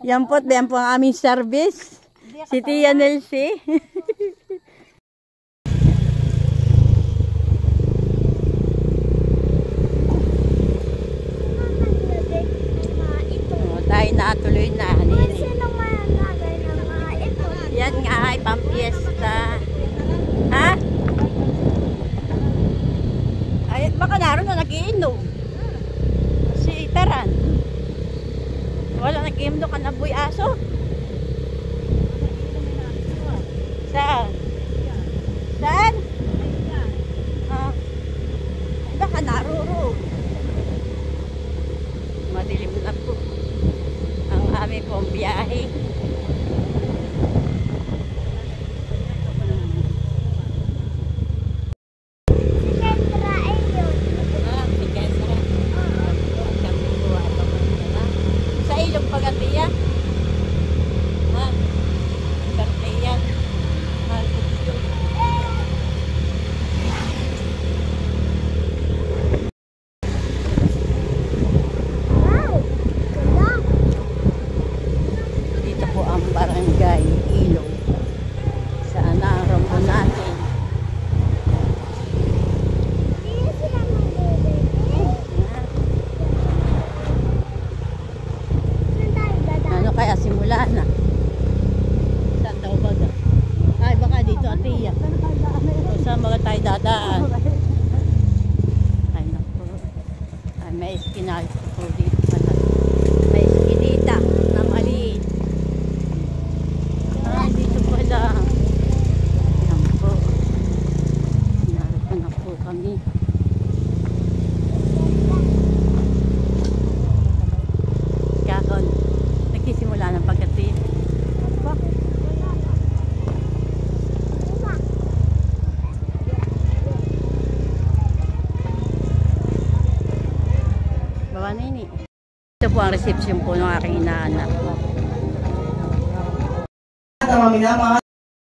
Yan po ang aming service. Si Tia Nelsie. Tayo natuloy na. Yan nga ay pampiesta. Ha? Ay, baka naroon na nag-iinom. Si Taran. Wala nag-iinom doon ka na buy aso. Saan? Saan? Baka naroon. Madilim na po ang aming pong biyahe. Sa ilong pagatiya. Pagatiyan. Barangay Ilog. Sana ang rambo natin. Ano kaya simula na? Saan daw ba? Ay baka dito atiya. Saan baga tayo dadaan? Ay naku. Ay may eskinal po dito. May eskinita na maliit. Dito pala. Ayan po. Narito na po kami. Kakon, nagsisimula ng pagkati. Baba na yun eh. Ito po ang reception po ng aking inaanak. Minamahal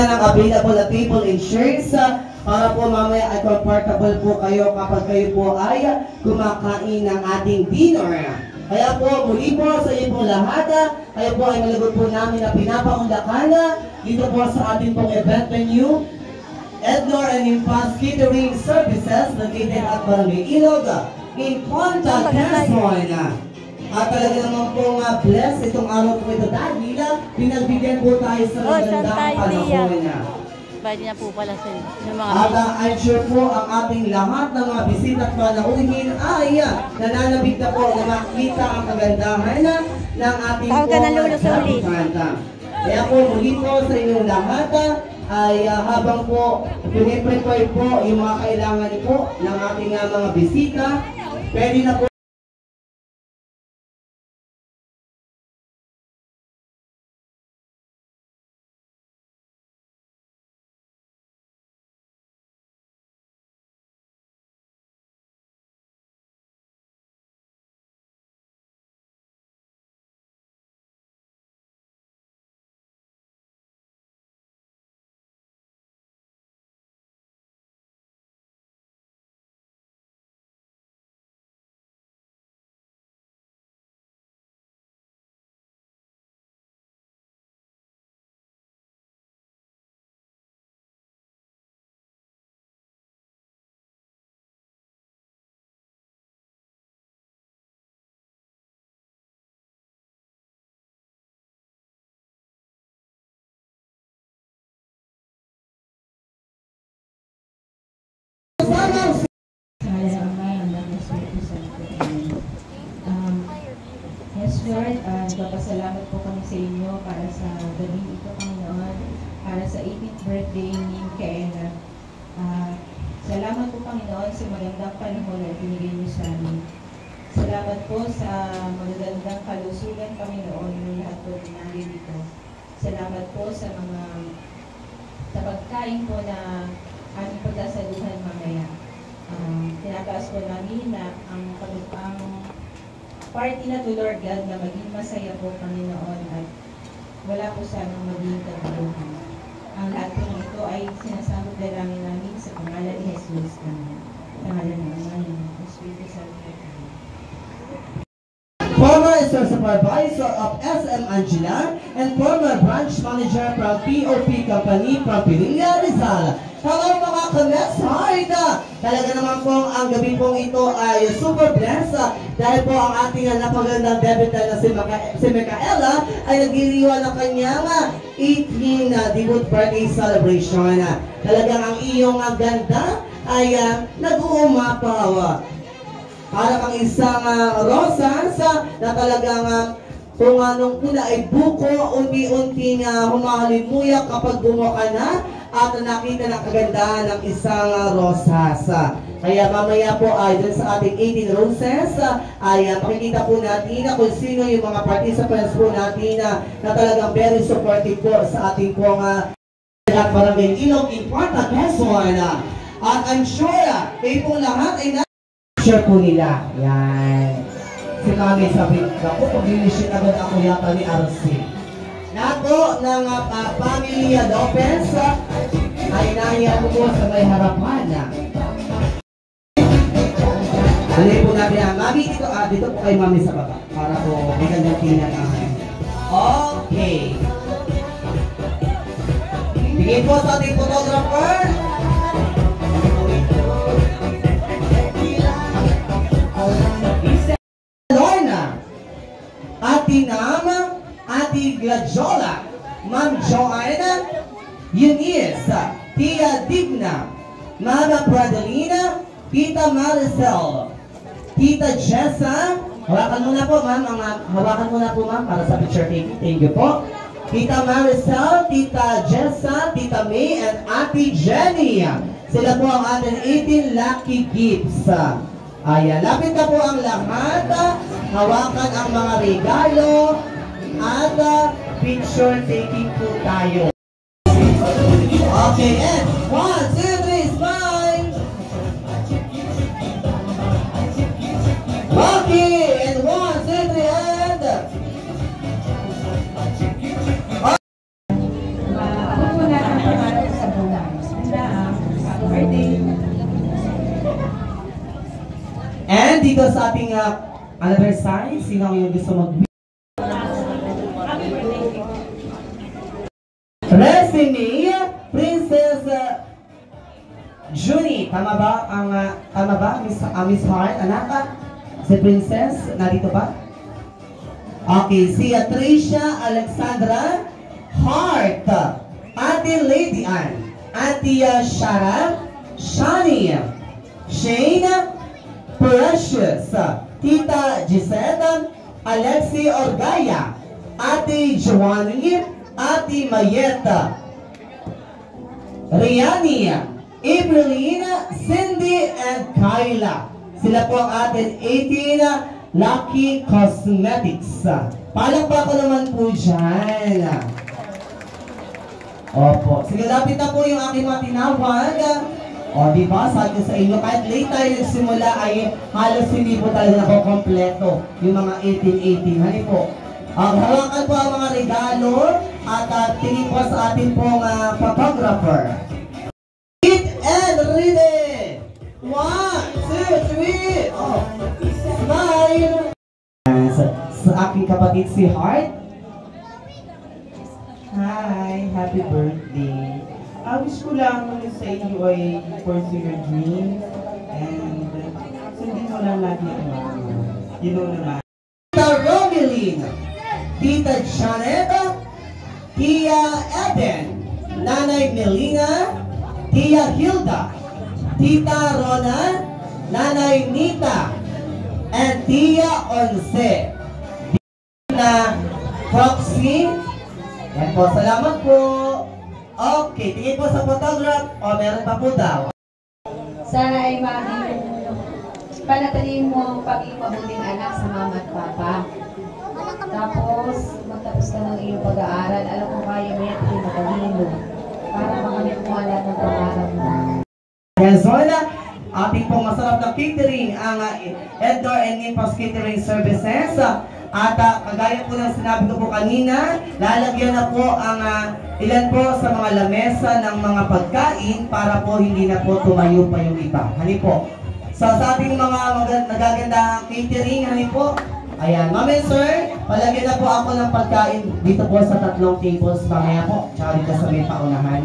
ng available na table and chairs para po mamaya ay comfortable po kayo kapag kayo po ay kumakain ng ating dinner. Kaya po muli po sa inyo po lahat, kayo po ay malugod po namin na pinapaunlakan dito po sa ating pong event venue, Ednor and Impas Catering Services located at Barangay Ilog in Ponta, Quezon. At talaga naman pong bless itong araw po ito dahil pinagbigyan po tayo sa magandang panahon niya. Pwede na po pala sa mga at I'm sure po ang ating lahat ng mga bisita at panauhin ay nananabig na po na makita ang kagandahan ng ating pong kaya po muli po sa inyong lahat ay habang po piniprepare po yung mga kailangan po ng ating mga bisita, pwede na po Yes, Lord, nagpapasalamat po kami sa inyo para sa gabing ito, Panginoon, para sa 18th birthday ni Kaena. Salamat po, Panginoon, sa magandang panahon na binigay niyo sa amin. Salamat po sa magagandang kalusugan, Panginoon, ng lahat po namin dito. Salamat po sa pagkain po na aming pagsasaluhan mamaya. Tinataas po namin na ang party na to, Lord God, na maging masaya po, Panginoon, at wala po sanang maging kaguluhan. Ang lahat po ng ito ay sinasambot dalangin namin sa pangalan ni Jesus. Amen. Pangalan ng Ama, ng Espiritu Santo. Former Supervisor of SM Angela, and former branch manager from POP Company from Pinilla, Rizal. Hello mga ka-Mets Heart! Talaga naman po ang gabi pong ito ay super blessed dahil po ang ating napagandang debutant na si Micaela ay nagdiriwa ng kanyang 18th debut birthday celebration. Talagang ang iyong ganda ay nag-uumapaw. Para kang isang rosas na talagang kung anong una ay buko, unti-unting humahalimuyak kapag bumuka na at nakita ng kagandahan ng isang rosas. Kaya mamaya po ay dun sa ating 18 roses ay makikita po natin kung sino yung mga participants po natin na talagang very supportive po sa ating pong Barangay Ilog Infanta, Quezon. At I'm sure kayo po lahat ay share po nila. Yan. Si Mami sabi, ako pag-inisip agad ako yata ni RC. Lahat po ng pamilya Lopez ay nahiya po po sa may harapan. Dali po natin Mami, dito po kay Mami sa baba. Para po may gandang tingnan namin. Okay. Tingin po sa ating photographer. Lorna, Ate Nam, Ate Gladiola, Ma'am Joanna, Eunice, Tia Digna, Mama Pradalina, Tita Maricel, Tita Jessa, hawakan muna po ma'am, para sa picture taking. Thank you po. Tita Maricel, Tita Jessa, Tita May, and Ate Jenny. Sila po ang ating 18 lucky gifts. Ayan, lapit na po ang lahat. Hawakan ang mga regalo at picture taking po tayo. Okay, and 1, 2, 3, smile! Okay, and 1, 2, 3, and... Ako po na ang pangalan sa buwan. Happy birthday. And dito sa ating anniversary, sino ang yung gusto Resume, Princess Junie. Tama ba, Miss Heart? Anak, si Princess, narito ba? Okay, si Tricia Alexandra Heart, Ate Lady Ann, Ate Shara, Shani, Shane, Precious, Tita Gisette, Alexi Orgaya, Ate Joanie, Ate Mayeta, Riani, Evelyn, Cindy, and Kyla. Sila po ang ating 18 Lucky Cosmetics. Palakpakan naman po dyan. Opo. Sige, lapit na po yung aking mga tinawag. O, diba? Sabi ko sa inyo, kahit late tayo nagsimula ay halos hindi po talaga nakokompleto yung mga 18-18. Hani po. Hawakan po ang mga regalo at tingin po sa ating pong photographer. Eat and ready! 1, 2, 3! Oh, smile! Sa aking kapatid si Heart. Hi! Happy birthday! Wish ko lang sa inyo ay pursue your dreams and sundin mo lang lagi ang mga naman. Tita Romeline, Tita Janet, Tia Eden, Nanay Melina, Tia Hilda, Tita Rona, Nanay Nita, and Tia Onse. Na Foxy. Yan po, salamat po. Okay, tingin po sa photograph. O, meron pa po daw. Sana ay panatilihin mo ang pagiging mabuting anak sa mama at papa. Tapos, magtapos ka ng iyong pag-aaral. Alam ko kaya mo yan ito matalino para makamit mo lahat ng pangarap mo. Quezon, ating pong masarap na catering ang Edgar and Nimpas Catering Services. At kagaya po ng sinabi ko po kanina, lalagyan na po ang ilan po sa mga lamesa ng mga pagkain para po hindi na po tumayo pa yung iba. Hani po. So sa ating mga nagaganda catering, hani po, Ayan, Mami Sir, palagyan na po ako ng pagkain dito po sa 3 tables mamaya po, tsaka dito sa may paunahan.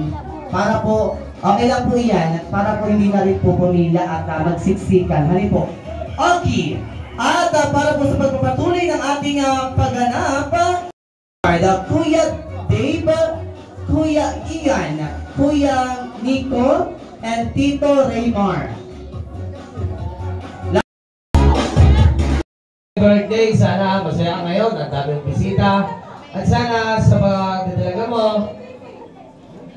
Para po, okay lang po yan, para po hindi na rin po pumila at magsiksikan. Hani po. Okay, at para po sa pagpapatuloy ng ating pagganap, Kuya Dave, Kuya Ian, Kuya Nico, and Tito Raymar. Birthday, sana masaya ka ngayon at daming bisita. At sana sa pagdadalaga mo,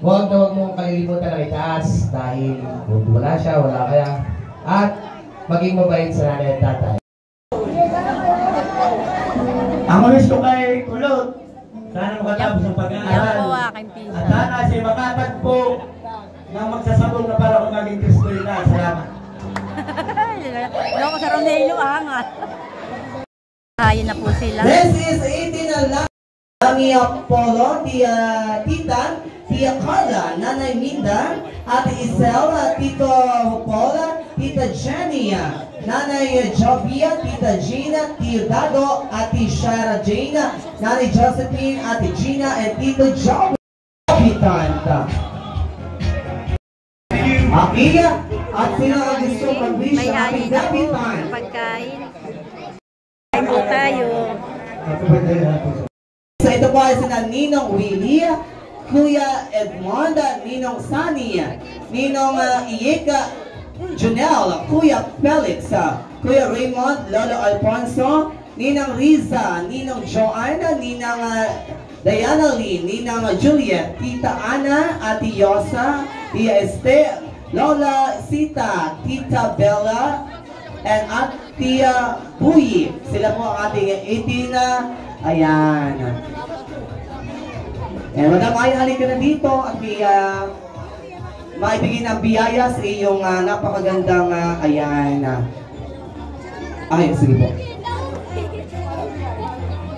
huwag na huwag mong kalilimutan na itaas dahil kung wala siya, wala kaya. At maging mabait sa nanay at tatay. Ang ulis ko kay Kulot, sana makatapos ang Yan pag-aaral. po aking pinsan. At sana siya makatagpo ng magsasabong na para kung maging Kristoy na. Salamat. Loko sa Ronelo, angat. Hayin na po sila. This is 18 na lang. Mami Apollo, Tita, Tia Carla, Nanay Minda, Ate Isel, Tito Hopola, Tita Jenny, Nanay Jobia, Tita Gina, Tio Dado, Ate Shara Jane, Nanay Josephine, Ate Gina, and Tito Joey. Akiya, at sino ang gusto mag-wish May sa ating hayin na po debutant? sa pagkain. Kain po tayo. So ito po ay sina Ninong Willie, Kuya Edmond, Ninong Sunny, Ninong Iyeka Junel, Kuya Felix, Kuya Raymond, Lolo Alfonso, Ninang Riza, Ninong Joanna, Ninang Diana Lee, Ninang Juliet, Tita Ana, Ate Yosa, Tia Este, Lola Sita, Tita Bella, and Tia Buyi. Sila po ang ating 18 na. Ayan. And Madam Ay, halika na dito at maibigay ng biyaya sa iyong napakagandang ayan. Ay, sige po.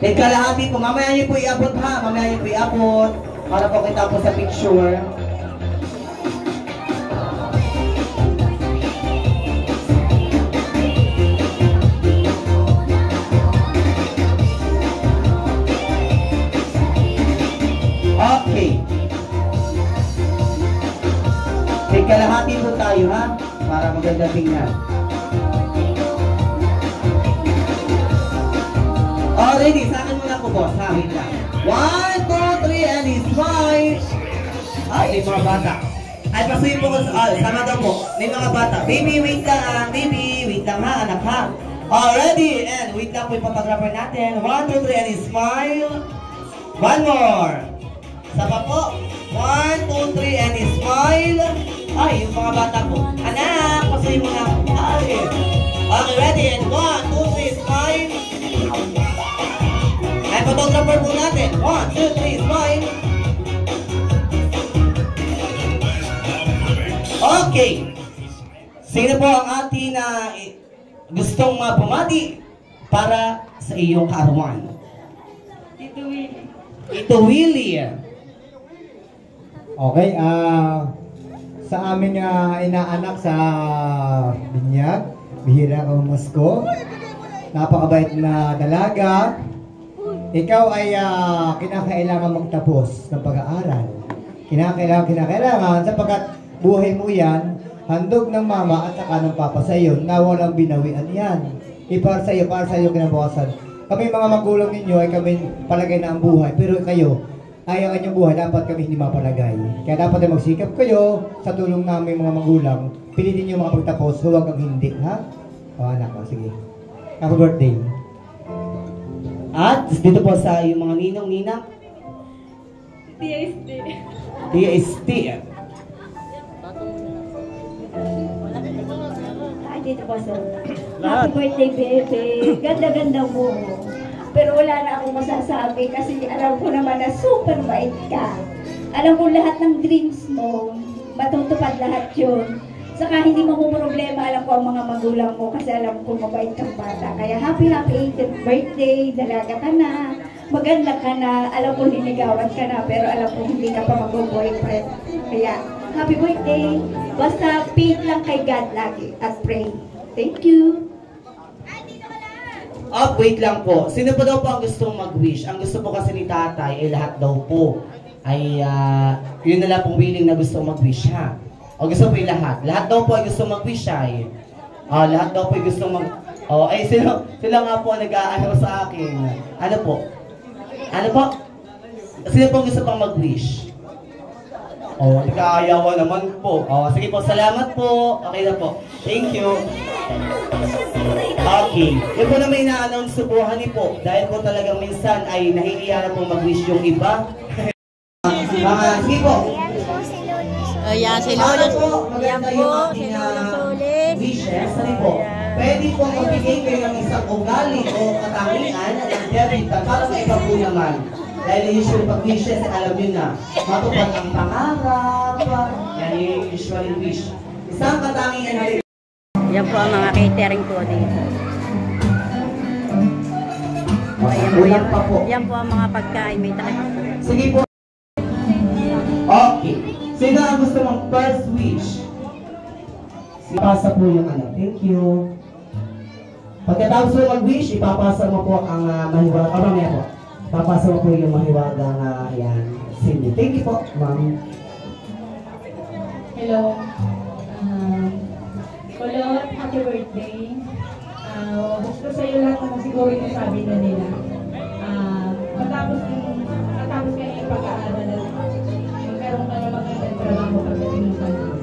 Kalahati po. Mamaya niyo po iabot ha. Mamaya niyo po iabot. Para po kita po sa picture. Okay. Kalahati po tayo ha. Para maganda tingnan. Already, sa akin muna po boss. Ha, wait lang. 1, 2, 3, and smile. Ay, may mga bata. Ay, pasuyin po ko sama daw po. May mga bata. Baby, wait lang. Baby, wait lang ha, anak ha. Already, and wait lang po yung photographer natin. 1, 2, 3, and smile. One more. Saba po. 1, 2, 3, and smile. Ay, yung mga bata po. Anak, pasuyin mo na. Ay. Okay, ready, and 1, 2, 3, smile. And photographer po natin. 1, 2, 3, smile. Okay. Sino po ang ating gustong bumati para sa iyong kaarawan? Tito Willie. Tito Willie. Okay, sa aming inaanak sa Binyag, bihira ka Mosko, napakabait na dalaga. Ikaw ay kinakailangan magtapos ng pag-aaral. Kinakailangan sapagkat buhay mo yan, handog ng mama at saka ng papa sa iyo na walang binawian yan. Para sa iyo kinabukasan. Kami mga magulang ninyo ay kami palagay na ang buhay, pero kayo, ay ang inyong buhay, dapat kami hindi mapalagay. Kaya dapat ay magsikap kayo sa tulong namin mga magulang. Pilitin nyo makapagtapos, huwag ang hindi, ha? O anak ko, sige. Happy birthday. At dito po sa iyong mga ninong-ninang. TSD. TSD. Ay, dito po sir. Happy birthday, baby. Ganda-ganda mo. Pero wala na akong masasabi kasi alam ko naman na super bait ka. Alam ko lahat ng dreams mo, matutupad lahat yun. Saka hindi mo problema, alam ko ang mga magulang mo kasi alam ko mabait kang bata. Kaya happy 18th birthday, dalaga ka na, maganda ka na, alam ko linigawan ka na, pero alam ko hindi ka pa mag-boyfriend. Kaya happy birthday, basta faith lang kay God lagi at pray. Thank you. wait lang po. Sino pa daw po ang gustong mag-wish? Ang gusto po kasi ni tatay ay lahat daw po ay yun na lang pong willing na gustong mag-wish ha. O gusto po yung lahat. Lahat daw po ay gustong mag-wish ay. Lahat daw po ay gustong sila nga po ang nag-aano sa akin. Ano po? Ano po? Sino po gusto pang mag-wish? Nagkaayawan naman po. Sige po, salamat po. Okay na po. Thank you. Okay. Yun po na may na-announce po, honey po. Dahil po talagang minsan ay nahihiya na po mag-wish yung iba. Sige po. Ayan, si Lolo. Ayan po, si Lolo Solis. Wishes, honey po. Pwede po magbigay kayo ng isang ugali o katangian ng debit para sa iba po naman. Dahil usually pag wishes, alam nyo na, matupad ang pangarap. Yan yung usually wish. Isang katangian na Yan po ang mga catering po dito. Yan po ang mga pagkain. May takip po. Sige po. Okay. Sino ang gusto mong first wish? Ipasa po yung ano. Thank you. Pagkatapos mo mag-wish, ipapasa mo po ang mahiwaga. Mamaya po. Papasa mo po yung mahiwagang Cindy. Thank you po, ma'am. Hello. Kulot, happy birthday. Gusto sa iyo lahat na siguro yung sabi na nila. Matapos ka na yung pag-aaral na magkaroon ka na magandang trabaho pagdating ng panahon.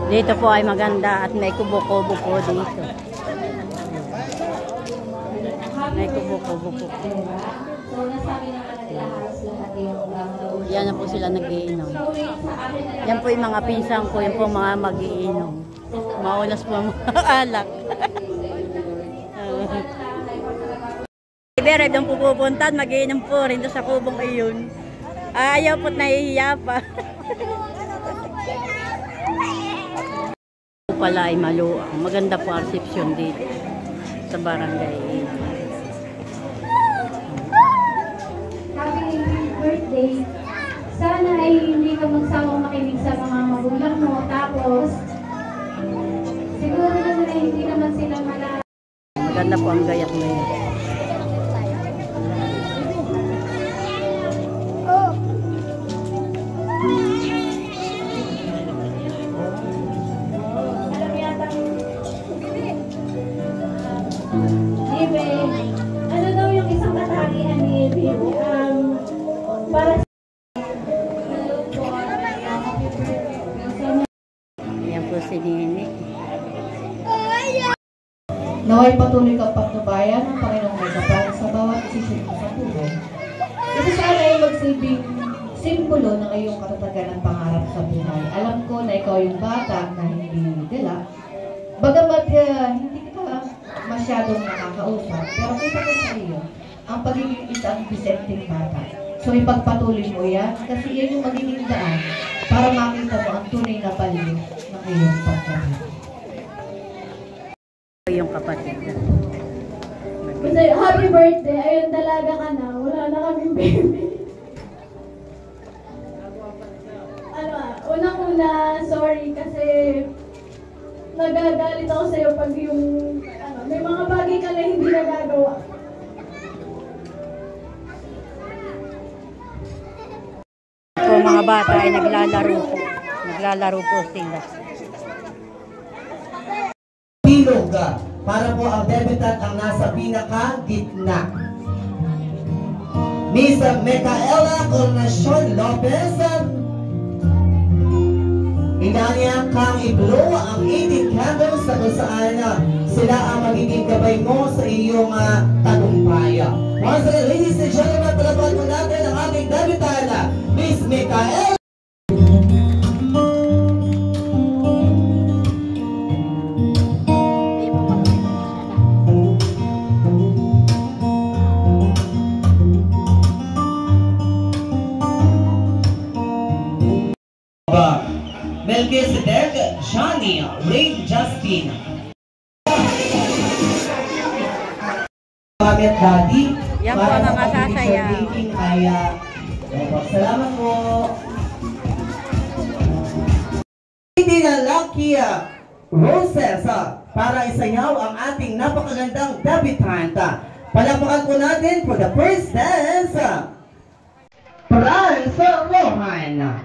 Dito po ay maganda at may kubo-kubo po dito. May kubo-kubo po. Yan na po sila nag-iinom. Yan po yung mga pinsang ko, yan po mga mag-iinom. Maulas po mga alak. Ibere, doon po pupuntan, mag-iinom po rin doon sa kubong iyon. Ayaw po't nahihiya pa. Pala ay maluang. Maganda po ang reception dito sa barangay. Happy birthday. Sana ay hindi ka magsawang makinig sa mga magulang mo. Tapos, siguro naman ay hindi naman sila Maganda po ang gayak ngayon. Ano daw yung isang katangian ni Bibi? Para Yan po si Nini. Naway patuloy kang patnubayan ng Panginoong may kapal sa bawat desisyon mo sa buhay. Ito sana ay magsilbing simbolo ng iyong katatagan at pangarap sa buhay. Alam ko na ikaw yung bata na hindi dala. Bagamat hindi kita masyadong nakakausap, pero kita ko sa iyo ang pagiging isang disenteng bata. So ipagpatuloy mo yan kasi yan yung magiging daan para makita mo ang tunay na value ng iyong pagkabit. Yung kapatid. happy birthday, ayun dalaga ka na, wala na kaming baby. Unang-una, sorry kasi nagagalit ako sa'yo pag yung may mga bagay ka na hindi nagagawa. Po mga bata ay naglalaro po. Naglalaro po sila. Bilog para po ang debutant ang nasa pinaka-gitna. Miss Micaela Cornacion Lopez. Inanya kang i-blow ang 18 candles na kung saan sila ang magiging gabay mo sa iyong tagumpay. Once again, ladies and gentlemen, palaban mo natin ang ating debutant, Miss Micaela. Melchizedek, Shani, Ray Justin. Pamit Daddy. Yan po ang mga sasaya. Ay Opo, salamat po. Hindi na Lucky Roses para isayaw ang ating napakagandang debutante. Palakpakan po natin for the first dance, Franz Rohan.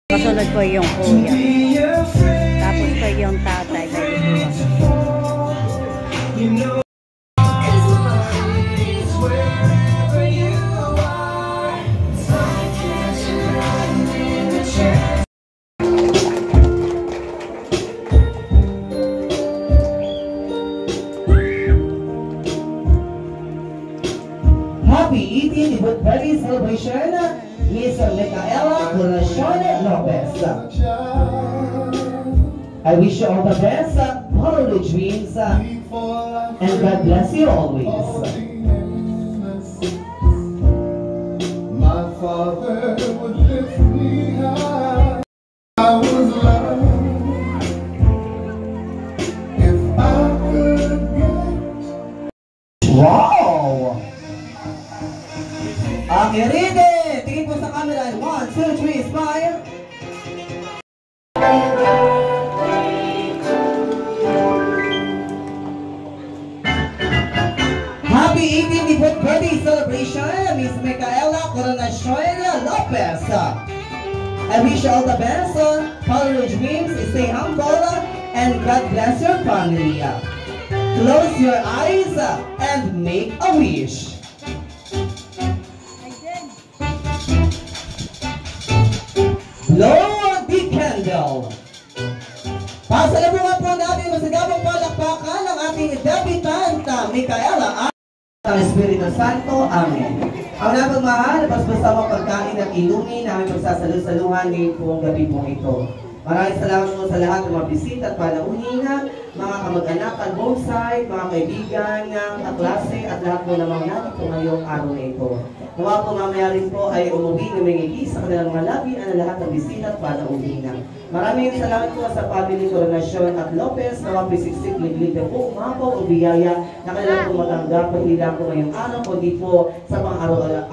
Kasunod ko yung kuya. Tapos ko yung tatay. Happy 18th birthday celebration, Miss Micaela Corazon Lopez. I wish you all the best, follow the dreams, and God bless you always. My father would lift me high. I was loved if I could get. Wow! Okay, ready! Tingin po sa camera. 1, 2, 3, smile! Happy 18th birthday celebration, Miss Micaela Corazon Lopez. I wish you all the best, follow your dreams, stay humble, and God bless your family. Close your eyes and make a wish. Blow the candle. Pasalubungan po natin masigabong palakpakan ng ating debutante, Micaela ang Espiritu Santo. Amen. Ang napagmahal, basta mo pagkain at inumin namin magsasalusaluhan ngayon po ang gabi po ito. Maraming salamat po sa lahat ng mga bisita at panauhin, mga kamag-anakan, both side, mga kaibigan, kaklase, at lahat po namang natin po ngayong araw na ito. Nawa po mamaya rin po ay umuwi ng mingigi sa kanilang mga labi ang lahat ng bisita at panauhin. Maraming salamat po sa family Coronasyon at Lopez, nawa po siksik, liglig na po, umapaw o biyaya na kanilang po matanggap, hindi lang po ngayong araw, kundi po sa mga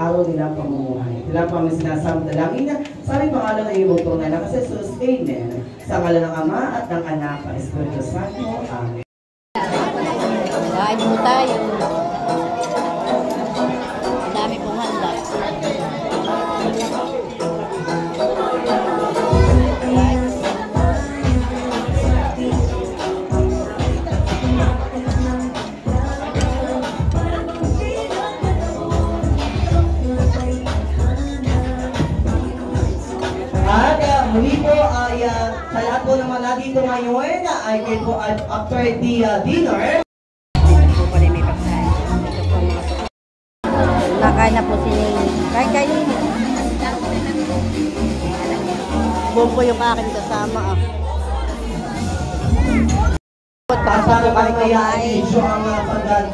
araw nilang pamumuhay. Sila po aming sinasamdalangin sa aming pangalan ng iyong tunay na kasi Jesus, Amen. Sa ngalan ng Ama at ng Anak at Espiritu Santo. Amen. Kain mo tayo. Ang dami pong handa. Muli po ay sa lahat po naman natin ngayon ay kayo po after the dinner. Ito po pala may pagkain. Ito po mga nakain na po si Nini. Kain. Buong po yung aking kasama. Pasado kami kaya ay medyo ang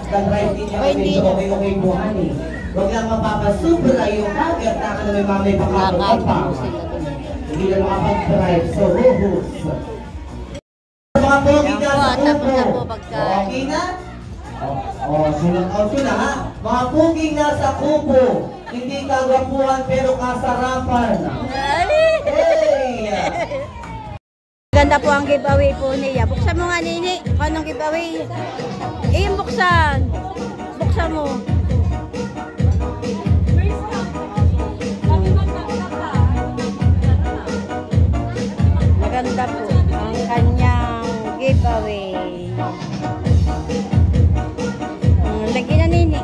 pag-drive din niya medyo okay po honey. Huwag lang mapapasuper ay yung kagad na ka na may mamay pakapag pa. Hindi na makapag-drive. So, huhus. Mga pogi na sa kupo. Okay na? Sulat out ko na ha. Mga pogi na sa kupo. Hindi kagwapuhan pero kasarapan. Hey! Ganda po ang giveaway po niya. Buksan mo nga, Nini. Anong giveaway? Yung buksan. Buksan mo. Maganda po ang kanyang giveaway. Lagi na, Nini.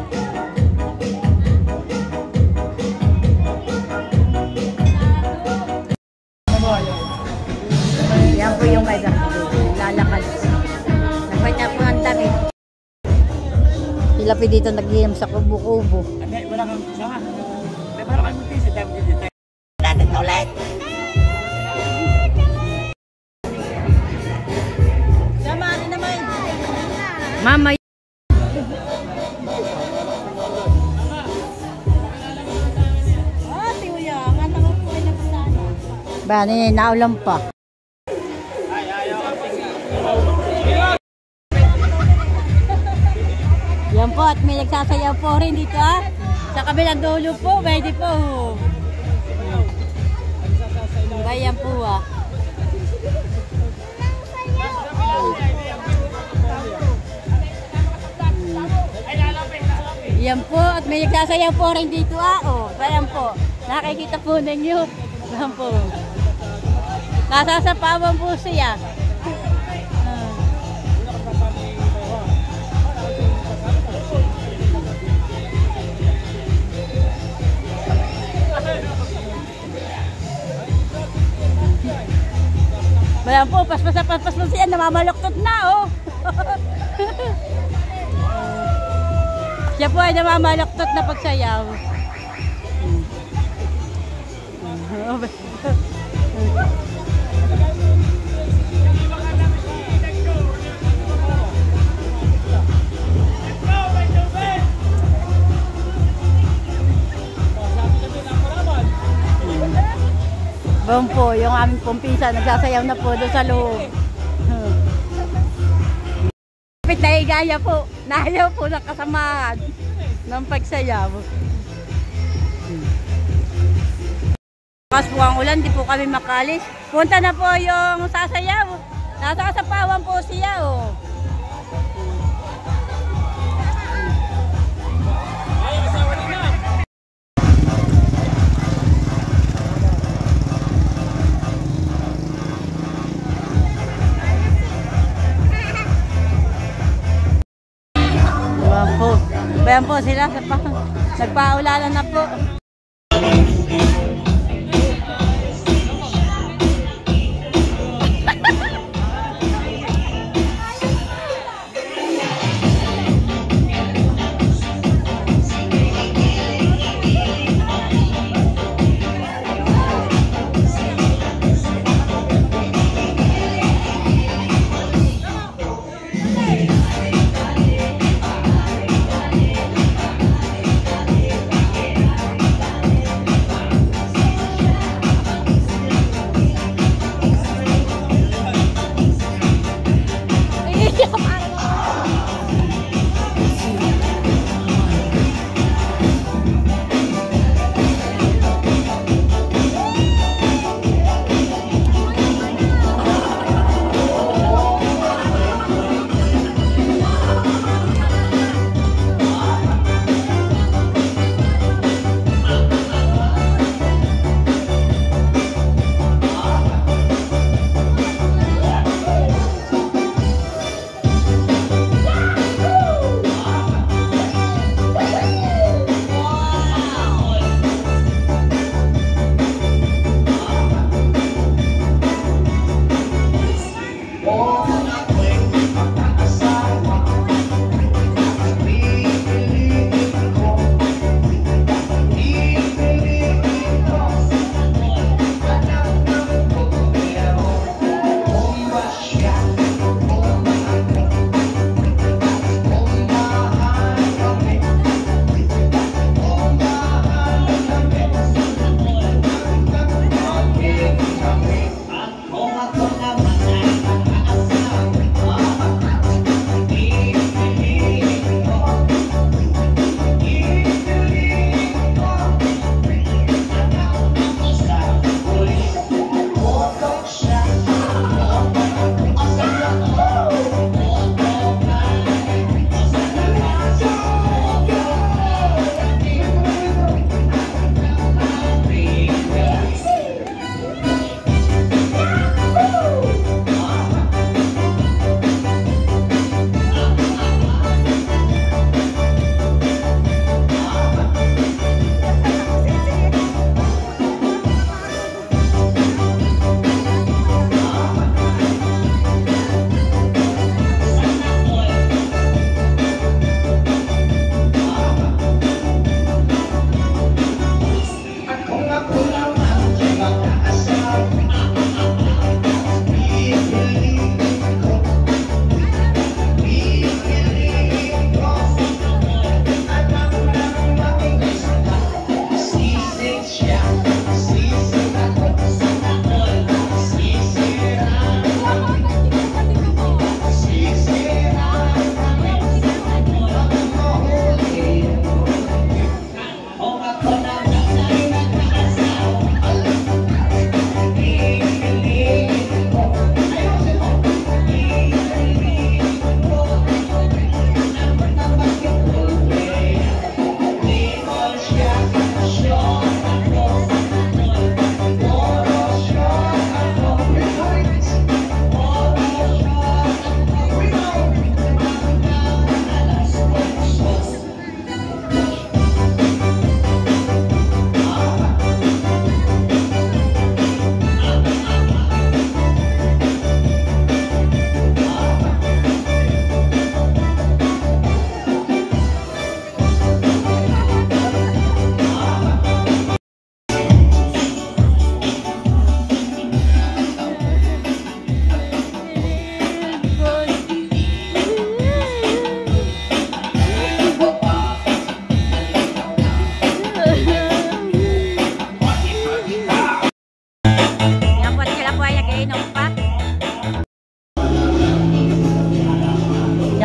Yan po yung may lalakad. Nagpatya po ang damit. Sila po dito nag-inom sa kubo-kubo. Wala kang sama. Wala kang mutis. Natin na ulit. Sama rin naman. Mama. Tiuya. Ang tawag po ay napasana. Ba, naulam pa. Yan po, at may nagsasayaw po rin dito sa kabilang dulo po, pwede po. Bayan po Yan po, at may nagsasayaw po rin dito bayan po. Nakikita po ninyo. Bayan po. Nasasapawan po siya. Bayan po, paspas siya, namamaluktot na Siya po ay namamaluktot na pagsayaw. Bawang po, yung aming pumpisa, nagsasayaw na po doon sa loob. Kapit na higaya po, nahayaw po ng kasamahan ng pagsayaw. Bukas po ang ulan, di po kami makalis. Punta na po yung sasayaw. Nasasapawan po siya Bayan po sila, nagpaulalan na po.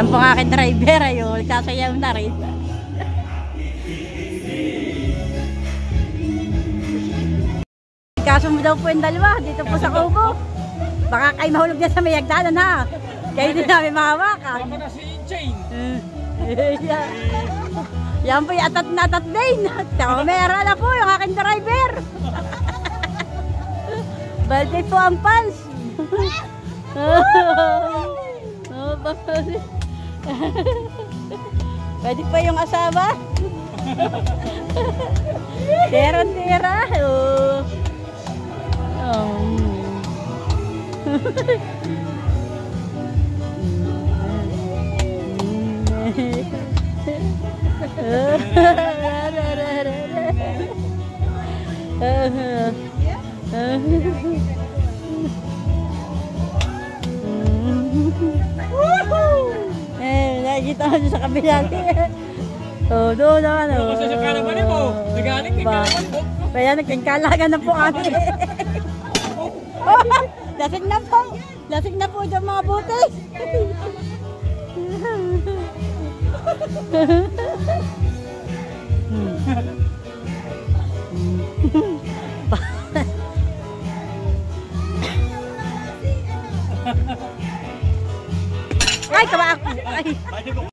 Yan po ang aking driver, ayun, nagsasayaw na rin. Kaso mo daw po yung dalawa, dito po sa Kubo. Baka kayo mahulog dyan sa may hagdanan ha. Kayo din namin mahawakan. Baka na si Jane. Yan po yung atat na atat din. Kamera na po yung aking driver. Balde po ang pants. Pwede pa yung asawa. Tera-tera. Nakikita ko sa kabila. Oh, doon naman. Kasi sa kalaban mo, nagaling kay kalaban mo. Kaya nagkikalagan na po kami. Lasing na po. Lasing na po dyan mga butis. Ay, kawa ako. Ay.